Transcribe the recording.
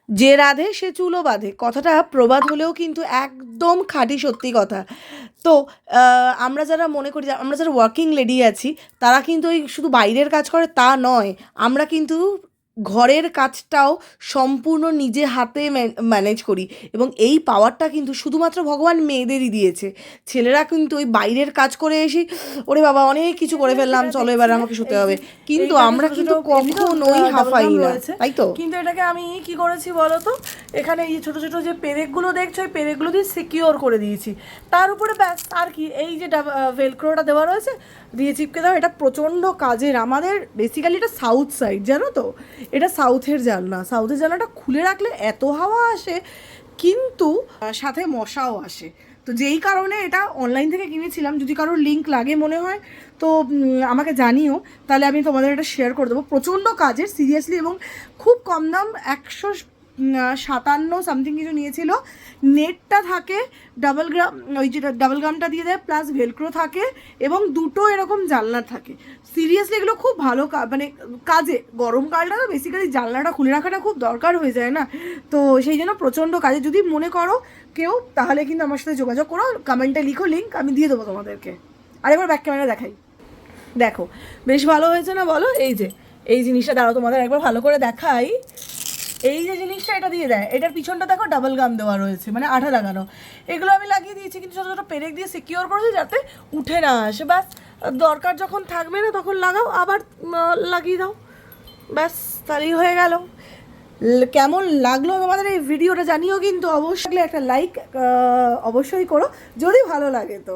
যে রাধে সে চুলও বাঁধে, কথাটা প্রবাদ হলেও কিন্তু একদম খাঁটি সত্যি কথা। তো আমরা যারা মনে করি, আমরা যারা ওয়ার্কিং লেডি আছি, তারা কিন্তু ওই শুধু বাইরের কাজ করে তা নয়, আমরা কিন্তু ঘরের কাজটাও সম্পূর্ণ নিজে হাতে ম্যানেজ করি। এবং এই পাওয়ারটা কিন্তু শুধুমাত্র ভগবান মেয়েদেরই দিয়েছে। ছেলেরা কিন্তু ওই বাইরের কাজ করে এসে ওরে বাবা অনেক কিছু করে ফেললাম, চলো এবার আমাকে শুতে হবে, কিন্তু আমরা কিন্তু কখনোই হাঁফাই না, তাই তো? কিন্তু এটাকে আমি কি করেছি বলো তো, এখানে এই ছোটো ছোটো যে পেরেকগুলো দেখছো, এই পেরেকগুলো দিয়ে সিকিওর করে দিয়েছি। তার উপরে ব্যাস আর কি, এই যে ভেলক্রোটা দেওয়া রয়েছে দিয়ে চিপকে দাও। এটা প্রচণ্ড কাজের। আমাদের বেসিক্যালি এটা সাউথ সাইড, জানো তো, এটা সাউথের জানলা। সাউথের জানলাটা খুলে রাখলে এত হাওয়া আসে, কিন্তু সাথে মশাও আসে। তো যেই কারণে এটা অনলাইন থেকে কিনেছিলাম। যদি কারোর লিঙ্ক লাগে মনে হয় তো আমাকে জানিও, তাহলে আমি তোমাদের এটা শেয়ার করে দেবো। প্রচণ্ড কাজের সিরিয়াসলি, এবং খুব কম দাম, 157 সামথিং কিছু নিয়েছিল। নেটটা থাকে ডাবল গ্রাম, ওই যেটা ডাবল গ্রামটা দিয়ে দেয়, প্লাস ভেলক্রো থাকে, এবং দুটো এরকম জানলা থাকে। সিরিয়াসলি এগুলো খুব ভালো মানে কাজে। গরমকালটা তো বেসিক্যালি জানলাটা খুলে রাখাটা খুব দরকার হয়ে যায় না, তো সেই জন্য প্রচণ্ড কাজে। যদি মনে করো কেউ, তাহলে কিন্তু আমার সাথে যোগাযোগ করো, কমেন্টে লিখো, লিঙ্ক আমি দিয়ে দেবো তোমাদেরকে। আরেকবার ব্যাক ক্যামেরা দেখাই, দেখো বেশ ভালো হয়েছে না বলো? এই যে এই জিনিসটা, দাঁড়াও তোমাদের একবার ভালো করে দেখাই। এই যে জিনিসটা এটা দিয়ে দেয়, এটার পিছনটা দেখো ডাবল গাম দেওয়া রয়েছে, মানে আঠা লাগানো। এগুলো আমি লাগিয়ে দিয়েছি, কিন্তু ছোটো ছোটো পেরেক দিয়ে সিকিওর করেছি যাতে উঠে না আসে। ব্যাস, দরকার যখন থাকবে না তখন লাগাও, আবার লাগিয়ে দাও, ব্যাস তাহলেই হয়ে গেল। কেমন লাগলো তোমাদের এই ভিডিওটা জানিও, কিন্তু অবশ্যই একটা লাইক অবশ্যই করো যদি ভালো লাগে তো।